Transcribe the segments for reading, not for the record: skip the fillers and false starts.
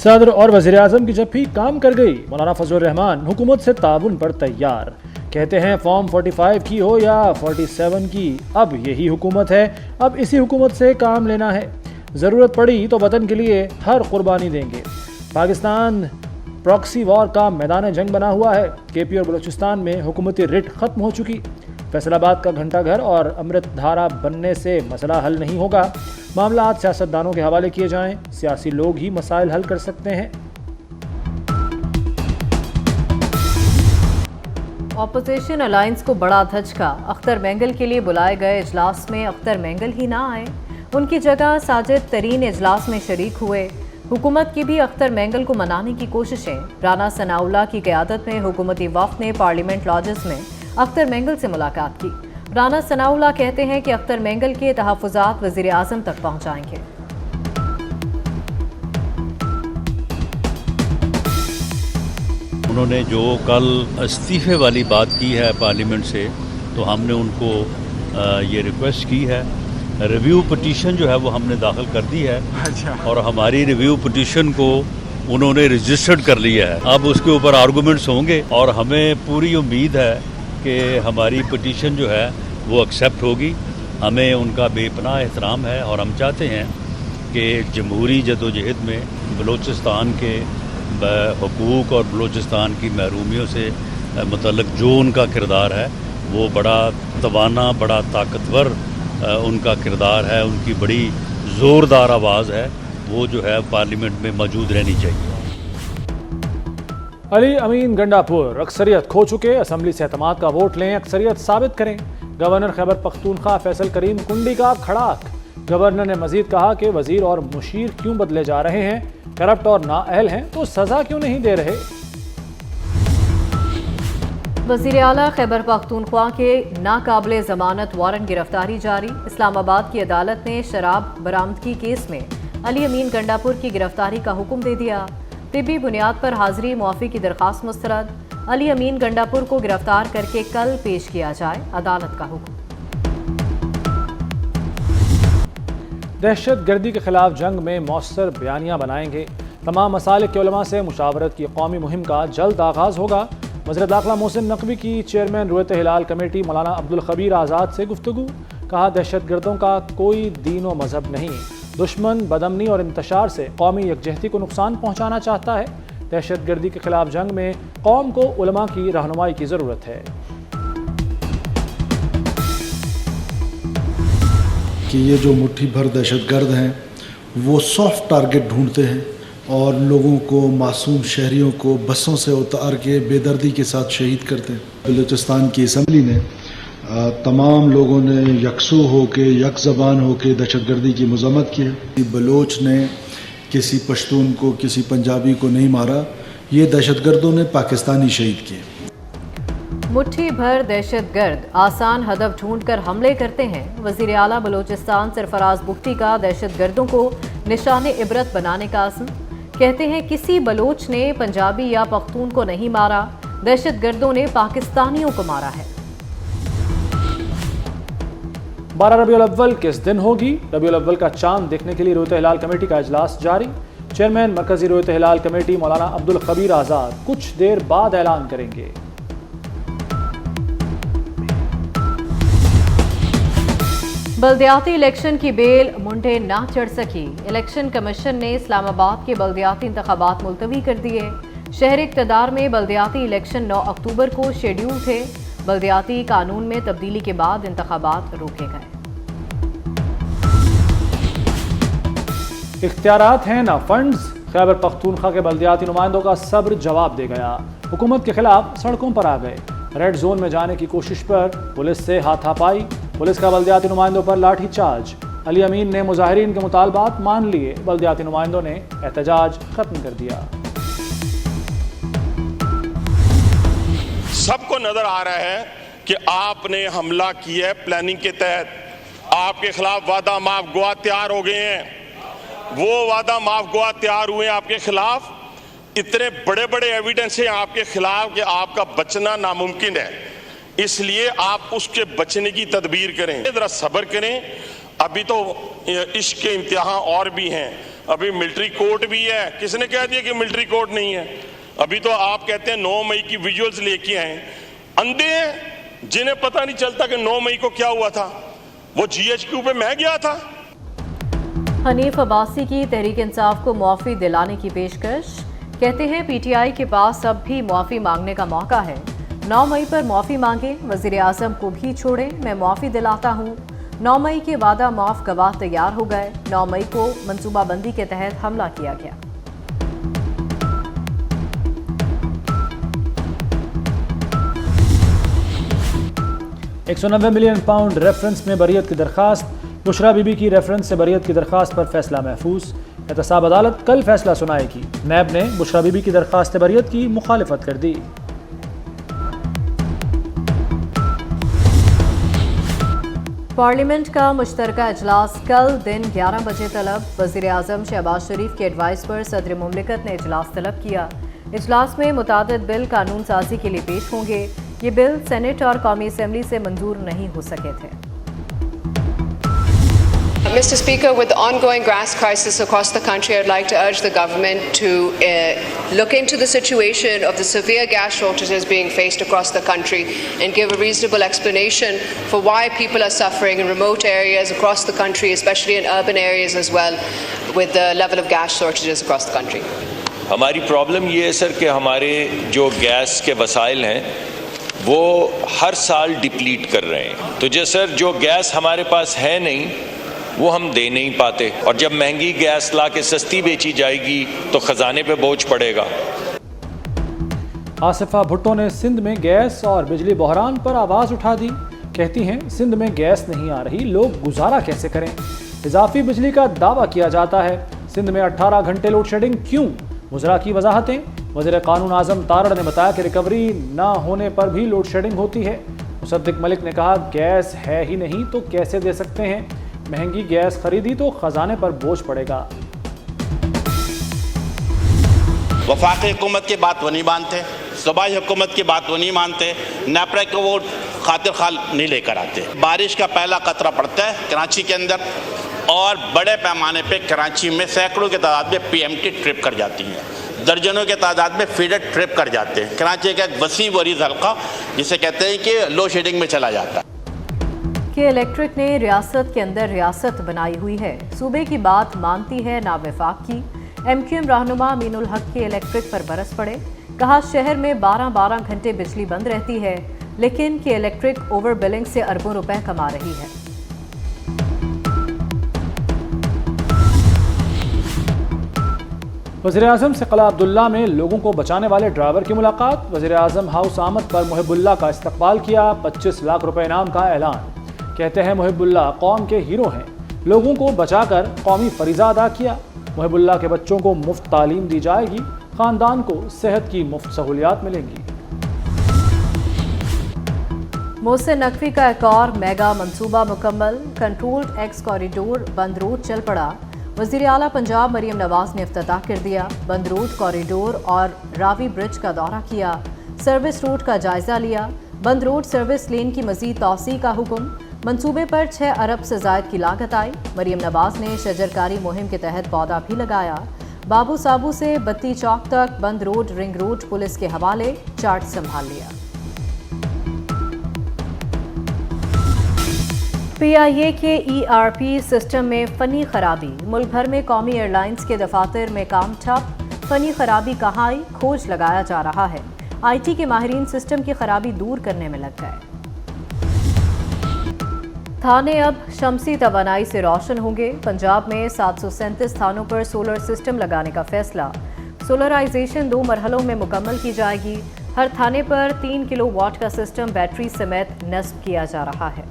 सदर और वज़ीर आज़म की जफ्फी काम कर गई। मौलाना फजलुर रहमान हुकूमत से ताउन पर तैयार। कहते हैं फॉर्म 45 की हो या 47 की, अब यही हुकूमत है, अब इसी हुकूमत से काम लेना है। ज़रूरत पड़ी तो वतन के लिए हर कुर्बानी देंगे। पाकिस्तान प्रॉक्सी वॉर का मैदान जंग बना हुआ है। केपी और बलूचिस्तान में हुकूमती रिट ख़त्म हो चुकी। फैसलाबाद का घंटा घर और अमृत धारा बनने से मसला हल नहीं होगा। मामला सियासतदानों के हवाले किए जाएं, सियासी लोग ही मसाइल हल कर सकते हैं। ऑपोजिशन अलायंस को बड़ा धचका। अख्तर मेंगल के लिए बुलाए गए इजलास में अख्तर मेंगल ही ना आए, उनकी जगह साजिद तरीन इजलास में शरीक हुए। हुकूमत की भी अख्तर मेंगल को मनाने की कोशिशें। राना सनाउल्लाह की क़यादत में हुकूमती वफ़द ने पार्लियामेंट लॉजेस में अख्तर मेंगल से मुलाकात की। राना सनाउल्लाह कहते हैं कि अख्तर मेंगल के तहफ़्फ़ुज़ात वज़ीर आज़म तक पहुँचाएंगे। उन्होंने जो कल इस्तीफ़े वाली बात की है पार्लियामेंट से, तो हमने उनको ये रिक्वेस्ट की है। रिव्यू पटिशन जो है वो हमने दाखिल कर दी है। और हमारी रिव्यू पटिशन को उन्होंने रजिस्टर्ड कर लिया है। अब उसके ऊपर आर्गूमेंट्स होंगे और हमें पूरी उम्मीद है कि हमारी पटिशन जो है वो एक्सेप्ट होगी। हमें उनका बेपनाह एहतराम है और हम चाहते हैं कि जमहूरी जदोजहद में बलूचिस्तान के हुकूक और बलूचिस्तान की महरूमियों से मुतल्लिक जो उनका किरदार है वो बड़ा तवाना, बड़ा ताकतवर उनका किरदार है, उनकी बड़ी ज़ोरदार आवाज़ है, वो जो है पार्लियामेंट में मौजूद रहनी चाहिए। अली अमीन गंडापुर अक्सरियत खो चुके, असम्बली से एतमाद का वोट लें, अक्सरियत साबित करें। गवर्नर खैबर पख्तूनख्वा फैसल करीम कुंडी का खड़ाक। गवर्नर ने मजीद कहा कि वजीर और मुशीर क्यों बदले जा रहे हैं, करप्ट और नाअहल हैं तो सजा क्यों नहीं दे रहे। वज़ीर आला खैबर पख्तूनख्वा के नाकाबिले ज़मानत वारंट गिरफ्तारी जारी। इस्लामाबाद की अदालत ने शराब बरामदगी केस में अली अमीन गंडापुर की गिरफ्तारी का हुक्म दे दिया। तिब्बी बुनियाद पर हाजिरी मुआफ़ी की दरख्वास्त मुस्तरद। अली अमीन गंडापुर को गिरफ्तार करके कल पेश किया जाए, अदालत का हुक्म। दहशत गर्दी के खिलाफ जंग में मौसर बयानियाँ बनाएंगे। तमाम मसालिक के उलमा से मुशावरत की कौमी मुहिम का जल्द आगाज़ होगा। वज़ीर दाखिला मोहसिन नकवी की चेयरमैन रुयत हिलाल कमेटी मौलाना अब्दुल खबीर आज़ाद से गुफ्तगू। कहा दहशत गर्दों का कोई दीन व मजहब नहीं, दुश्मन बदअमनी और इंतशार से कौमी यकजहती को नुकसान पहुँचाना चाहता है। दहशत गर्दी के खिलाफ जंग में कौम को उलमा की रहनुमाई की ज़रूरत है। कि ये जो मुट्ठी भर दहशतगर्द हैं वो सॉफ्ट टारगेट ढूंढते हैं और लोगों को, मासूम शहरियों को बसों से उतार के बेदर्दी के साथ शहीद करते हैं। बलूचिस्तान की असम्बली ने तमाम लोगों ने यकसू होकर, यक ज़बान होकर दहशतगर्दी की मज़म्मत की है। बलोच ने किसी पश्तून को, किसी पंजाबी को नहीं मारा, ये दहशतगर्दों ने पाकिस्तानी शहीद किए। मुट्ठी भर दहशतगर्द आसान हदफ ढूंढकर हमले करते हैं। वज़ीर आला बलूचिस्तान सरफराज बुख्ती का दहशतगर्दों को निशाने इबरत बनाने का अज़्म। कहते हैं किसी बलोच ने पंजाबी या पख्तून को नहीं मारा, दहशतगर्दों ने पाकिस्तानियों को मारा है। 12 रबीउल अव्वल किस दिन होगी? रबीउल अव्वल का चांद देखने के लिए रुयत हिलाल कमेटी का इजलास जारी। चेयरमैन मरकजी रुयत हिलाल कमेटी मौलाना अब्दुल खबीर आज़ाद कुछ देर बाद ऐलान करेंगे। बल्दियाती इलेक्शन की बेल मुंडे ना चढ़ सकी। इलेक्शन कमीशन ने इस्लामाबाद के बल्दियाती इंतखाबात मुलतवी कर दिए। शहर इक़्तिदार में बल्दियाती इलेक्शन 9 अक्टूबर को शेड्यूल थे। बल्दियाती कानून में तब्दीली के बाद इंतखाबात रोके गए। इख्तियारात हैं ना फंड्स। खैबर पख्तूनख्वा के बल्दियाती नुमाइंदों का सब्र जवाब दे गया। हुकूमत के खिलाफ सड़कों पर आ गए। रेड जोन में जाने की कोशिश पर पुलिस से हाथापाई। पुलिस का बल्दियाती नुमाइंदों पर लाठी चार्ज। अली अमीन ने मुजाहिरीन के मुतालबात मान लिए। बल्दियाती नुमाइंदों ने एहतजाज खत्म कर दिया। सबको नजर आ रहा है कि आपने हमला किया है प्लानिंग के तहत। आपके खिलाफ वादा माफ गुआ तैयार हो गए हैं। वो वादा माफ गुआ तैयार हुए आपके खिलाफ। इतने बड़े बड़े एविडेंस हैं आपके खिलाफ कि आपका बचना नामुमकिन है। इसलिए आप उसके बचने की तदबीर करें, जरा सब्र करें अभी तो इश्क के इम्तिहान और भी हैं, अभी मिलिट्री कोर्ट भी है। किसने कह दिया कि मिलिट्री कोर्ट नहीं है? अभी तो आप कहते हैं 9 मई की विजुअल्स लेके आए। अंधे हैं जिन्हें पता नहीं चलता कि 9 मई को क्या हुआ था। वो GHQ पे मैं गया था। हनीफ अब्बासी की तहरीक इंसाफ को मुआफ़ी दिलाने की पेशकश। कहते हैं PTI के पास अब भी मुआफ़ी मांगने का मौका है। 9 मई पर मुआफ़ी मांगे, वज़ीर आज़म को भी छोड़े, मैं मुआफ़ी दिलाता हूँ। 9 मई के वादा माफ़ गवाह तैयार हो गए। 9 मई को मनसूबाबंदी के तहत हमला किया गया। £190 मिलियन रेफरेंस में बरियत की दरख्वास्त। बुशरा बीबी की रेफरेंस से बरियत की दरख्वास्त पर फैसला महफूज। एहतसाब अदालत कल फैसला सुनाएगी। नैब ने बुशरा बीबी की दरख्वास्त बरियत की मुखालिफत कर दी। पार्लियामेंट का मुश्तरका इजलास कल दिन 11 बजे तलब। वज़ीर आज़म शहबाज शरीफ के एडवाइस पर सदर मुमलिकत ने इजलास तलब किया। इजलास में मुतादिद बिल कानून साजी के लिए पेश होंगे। ये बिल सेनेट और कौमी असम्बली से मंजूर नहीं हो सके थे। Mr. Speaker, with the ongoing gas crisis across the country, I'd like to urge the government to look into the situation of the severe gas shortages being faced across the country and give a reasonable explanation for why people are suffering in remote areas across the country, especially in urban areas as well, with the level of gas shortages across the country. हमारी problem ये है sir कि हमारे जो gas के वसाइल हैं वो हर साल डिप्लीट कर रहे हैं। तो जो सर जो गैस हमारे पास है नहीं वो हम दे नहीं पाते, और जब महंगी गैस ला के सस्ती बेची जाएगी तो खजाने पे बोझ पड़ेगा। आसिफा भुट्टो ने सिंध में गैस और बिजली बहरान पर आवाज़ उठा दी। कहती हैं सिंध में गैस नहीं आ रही, लोग गुजारा कैसे करें। इजाफी बिजली का दावा किया जाता है। सिंध में 18 घंटे लोड शेडिंग क्यों? वज़रा की वजाहतें। वज़ीर कानून आज़म तारड़ ने बताया कि रिकवरी ना होने पर भी लोड शेडिंग होती है। मुसद्दिक मलिक ने कहा गैस है ही नहीं तो कैसे दे सकते हैं, महंगी गैस खरीदी तो खजाने पर बोझ पड़ेगा। वफाकी हुकूमत की बात वो नहीं मानते, सूबाई हुकूमत की बात वो नहीं मानते, नेपरा को वो खातिर खाल नहीं लेकर आते। बारिश का पहला कतरा पड़ता है कराची के अंदर और बड़े पैमाने पे कराची में सैकड़ों की तादाद में PMT ट्रिप कर जाती हैं, दर्जनों के तादाद में फीडर ट्रिप कर जाते हैं। कराची का एक वसी वरीज हल्का जिसे कहते हैं कि लो शेडिंग में चला जाता है। के इलेक्ट्रिक ने रियासत के अंदर रियासत बनाई हुई है, सूबे की बात मानती है ना वफाक की। MQM रहनुमा अमीनुल हक के इलेक्ट्रिक पर बरस पड़े। कहा शहर में 12-12 घंटे बिजली बंद रहती है, लेकिन के इलेक्ट्रिक ओवर बिलिंग से अरबों रुपए कमा रही है। वज़ीर-ए-आज़म से क़ला अब्दुल्ला में लोगों को बचाने वाले ड्राइवर की मुलाकात। वज़ीर-ए-आज़म हाउस आमद पर मुहिबुल्लाह का इस्तकबाल किया। 25 लाख रुपए इनाम का ऐलान। कहते हैं मुहिबुल्लाह कौम के हीरो हैं, लोगों को बचाकर कौमी फरीज़ा अदा किया। मुहिबुल्लाह के बच्चों को मुफ्त तालीम दी जाएगी, ख़ानदान को सेहत की मुफ्त सहूलियात मिलेंगी। मोहसिन नकवी का एक और मेगा मंसूबा मुकम्मल। कंट्रोल्ड एक्स कॉरिडोर बंद रोड चल पड़ा। वज़ीर आला पंजाब मरीम नवाज ने इफ्तिताह कर दिया। बंद रोड कॉरिडोर और रावी ब्रिज का दौरा किया, सर्विस रूट का जायजा लिया। बंद रोड सर्विस लेन की मज़ीद तौसी का हुक्म। मंसूबे पर 6 अरब से ज़ायद की लागत आई। मरीम नवाज ने शजरकारी मुहिम के तहत पौधा भी लगाया। बाबू साबू से बत्ती चौक तक बंद रोड रिंग रोड पुलिस के हवाले, चार्ट संभाल लिया। PIA के ERP सिस्टम में फ़नी खराबी। मुल्क भर में कौमी एयरलाइंस के दफातर में काम ठप। फ़नी खराबी कहाँ आई, खोज लगाया जा रहा है। IT के माहिरीन सिस्टम की खराबी दूर करने में लग गए। थाने अब शमसी तवानाई से रोशन होंगे। पंजाब में 737 थानों पर सोलर सिस्टम लगाने का फैसला। सोलराइजेशन 2 मरहलों में मुकम्मल की जाएगी। हर थाने पर 3 किलोवाट का सिस्टम बैटरी समेत नस्ब किया जा रहा है।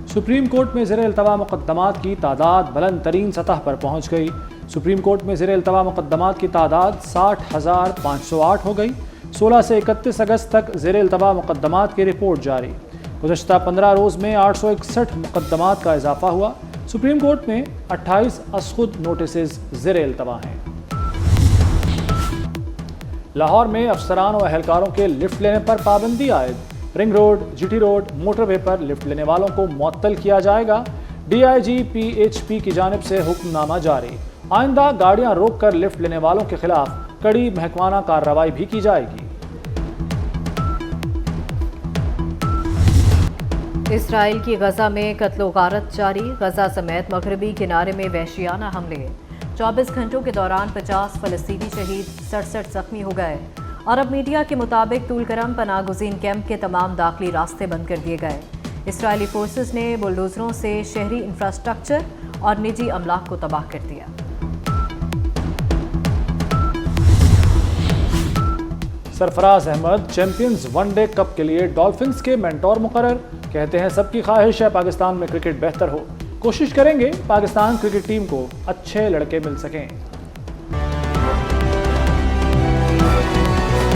सुप्रीम कोर्ट में ज़ेर-ए-इल्तवा मुक़द्दमात की तादाद बुलंद तरीन सतह पर पहुँच गई। सुप्रीम कोर्ट में ज़ेर-ए-इल्तवा मुक़द्दमात की तादाद 60,508 हो गई। 16 से 31 अगस्त तक ज़ेर-ए-इल्तवा मुक़द्दमात की रिपोर्ट जारी। गुज़श्ता 15 रोज़ में 861 मुक़द्दमात का इजाफा हुआ। सुप्रीम कोर्ट में 28 असखुद नोटिसेज ज़ेर इल्तवा हैं। लाहौर में अफसरान और अहलकारों के लिफ्ट लेने पर पाबंदी आयद। Ring road, GT road, motorway पर लिफ्ट लेने वालों को मुअत्तल किया जाएगा। DIG PHP की जानिब से हुक्मनामा जारी। आइंदा गाड़ियां रोक कर लिफ्ट लेने वालों के खिलाफ कड़ी महकमाना कार्रवाई भी की जाएगी। इसराइल की गजा में कत्लो गारत जारी। गजा समेत मगरबी किनारे में वहशियाना हमले। 24 घंटों के दौरान 50 फलस्तीनी शहीद, 67 जख्मी हो गए। अरब मीडिया के मुताबिक तूलकरम पनागुज़ीन कैंप के तमाम दाखिली रास्ते बंद कर दिए गए। इसराइली फोर्सेस ने बुलडोजरों से शहरी इंफ्रास्ट्रक्चर और निजी अमलाक को तबाह कर दिया। Sarfaraz Ahmed champions one day cup के लिए डॉल्फिन्स के मेंटोर मुकर्रर। कहते हैं सबकी ख्वाहिश है पाकिस्तान में क्रिकेट बेहतर हो, कोशिश करेंगे पाकिस्तान क्रिकेट टीम को अच्छे लड़के मिल सकें।